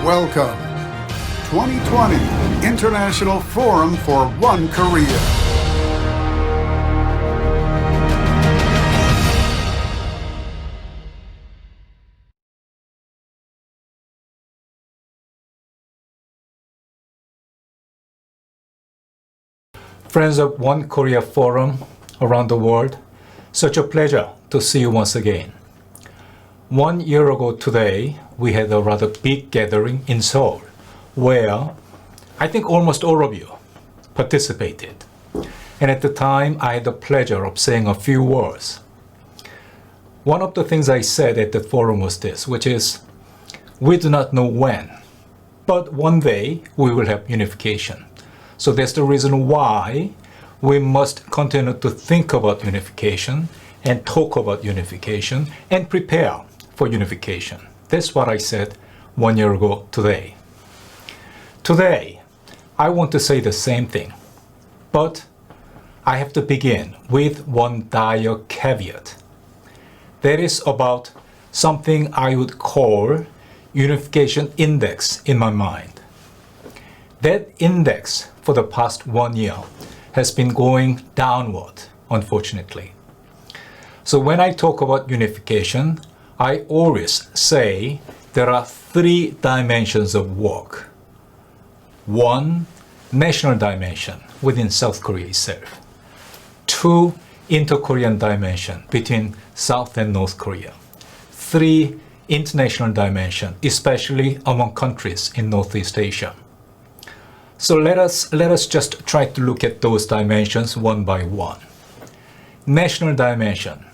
Welcome. 2020 International Forum for One Korea. Friends of One Korea Forum around the world, such a pleasure to see you once again. 1 year ago today, we had a rather big gathering in Seoul, where I think almost all of you participated. And at the time, I had the pleasure of saying a few words. One of the things I said at the forum was this, which is, we do not know when, but one day we will have unification. So that's the reason why we must continue to think about unification and talk about unification and prepare for unification. That's what I said 1 year ago today. Today, I want to say the same thing, but I have to begin with one dire caveat. That is about something I would call unification index in my mind. That index for the past 1 year has been going downward, unfortunately. So when I talk about unification, I always say there are 3 dimensions of work. 1, national dimension within South Korea itself. 2, inter-Korean dimension between South and North Korea. 3, international dimension, especially among countries in Northeast Asia. So let us just try to look at those dimensions one by one. National dimension.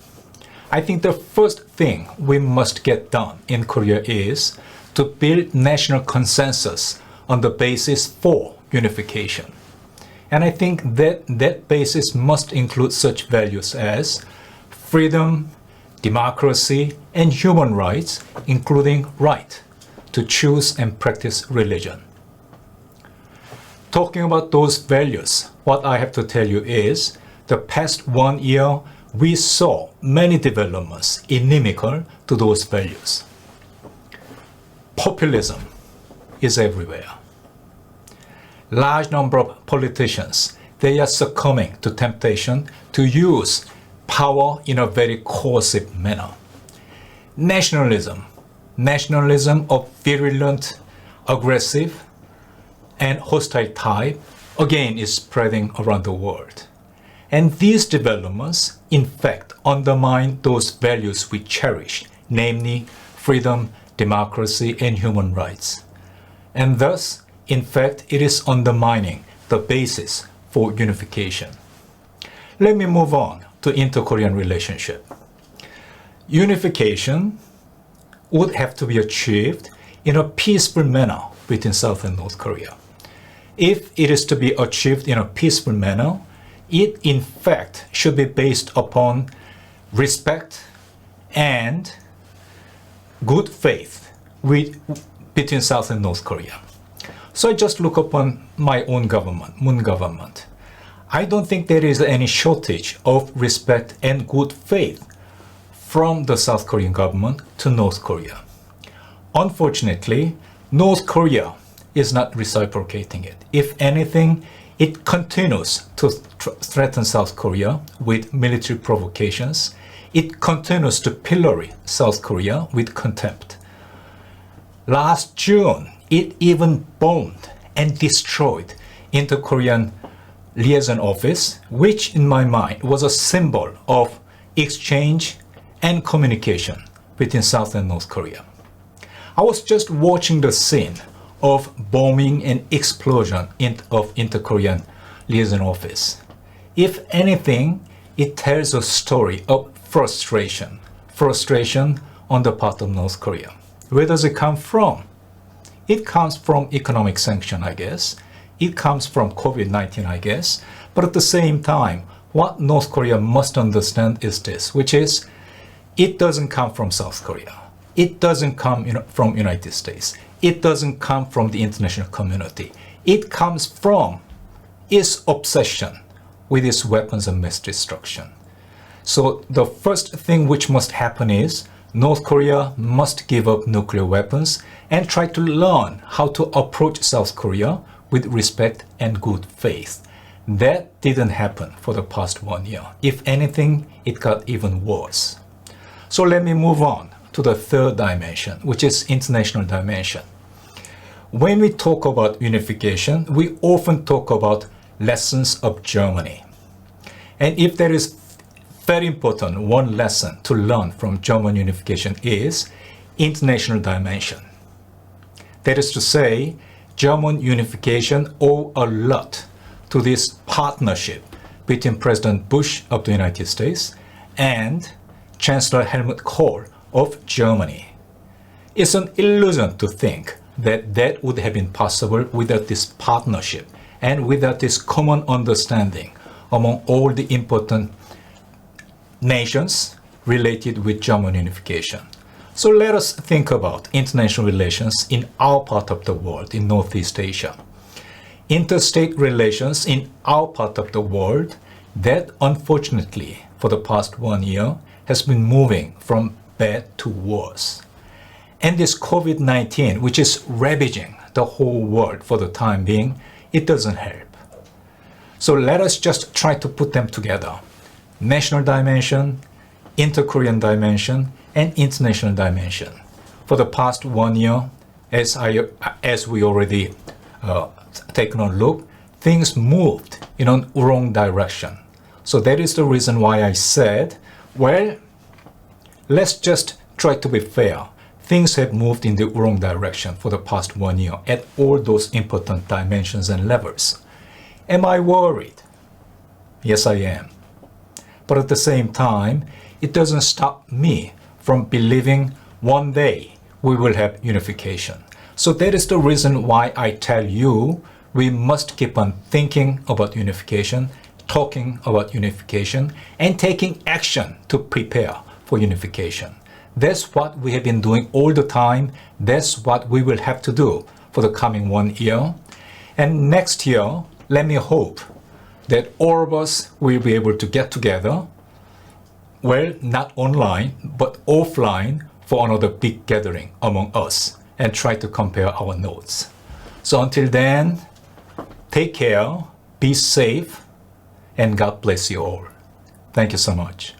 I think the first thing we must get done in Korea is to build national consensus on the basis for unification. And I think that basis must include such values as freedom, democracy, and human rights, including right to choose and practice religion. Talking about those values, what I have to tell you is, the past 1 year, we saw many developments inimical to those values. Populism is everywhere. Large number of politicians, they are succumbing to temptation to use power in a very coercive manner. Nationalism of virulent, aggressive, and hostile type, again, is spreading around the world. And these developments, in fact, undermine those values we cherish, namely freedom, democracy, and human rights. And thus, in fact, it is undermining the basis for unification. Let me move on to inter-Korean relationship. Unification would have to be achieved in a peaceful manner between South and North Korea. If it is to be achieved in a peaceful manner, it in fact should be based upon respect and good faith between South and North Korea. So I just look upon my own government, Moon government. I don't think there is any shortage of respect and good faith from the South Korean government to North Korea. Unfortunately, North Korea is not reciprocating it. If anything, it continues to threaten South Korea with military provocations. It continues to pillory South Korea with contempt. Last June, it even bombed and destroyed inter-Korean liaison office, which in my mind was a symbol of exchange and communication between South and North Korea. I was just watching the scene of bombing and explosion of inter-Korean liaison office. If anything, it tells a story of frustration on the part of North Korea. Where does it come from? It comes from economic sanction, I guess. It comes from COVID-19, I guess. But at the same time, what North Korea must understand is this, which is, it doesn't come from South Korea. It doesn't come from United States. It doesn't come from the international community. It comes from its obsession with its weapons of mass destruction. So the first thing which must happen is North Korea must give up nuclear weapons and try to learn how to approach South Korea with respect and good faith. That didn't happen for the past 1 year. If anything, it got even worse. So let me move on to the third dimension, which is international dimension. When we talk about unification, we often talk about lessons of Germany. And if there is very important one lesson to learn from German unification is international dimension. That is to say, German unification owes a lot to this partnership between President Bush of the United States and Chancellor Helmut Kohl of Germany. It's an illusion to think that that would have been possible without this partnership and without this common understanding among all the important nations related with German unification. So let us think about international relations in our part of the world, in Northeast Asia. Interstate relations in our part of the world, that unfortunately for the past 1 year has been moving from bad to worse. And this COVID-19, which is ravaging the whole world for the time being, it doesn't help. So let us just try to put them together. National dimension, inter-Korean dimension, and international dimension. For the past 1 year, as we already taken a look, things moved in a wrong direction. So that is the reason why I said, well, let's just try to be fair. Things have moved in the wrong direction for the past 1 year at all those important dimensions and levels. Am I worried? Yes, I am. But at the same time, it doesn't stop me from believing one day we will have unification. So that is the reason why I tell you we must keep on thinking about unification, talking about unification, and taking action to prepare for unification. That's what we have been doing all the time. That's what we will have to do for the coming 1 year. And next year, let me hope that all of us will be able to get together, well, not online, but offline for another big gathering among us and try to compare our notes. So until then, take care, be safe, and God bless you all. Thank you so much.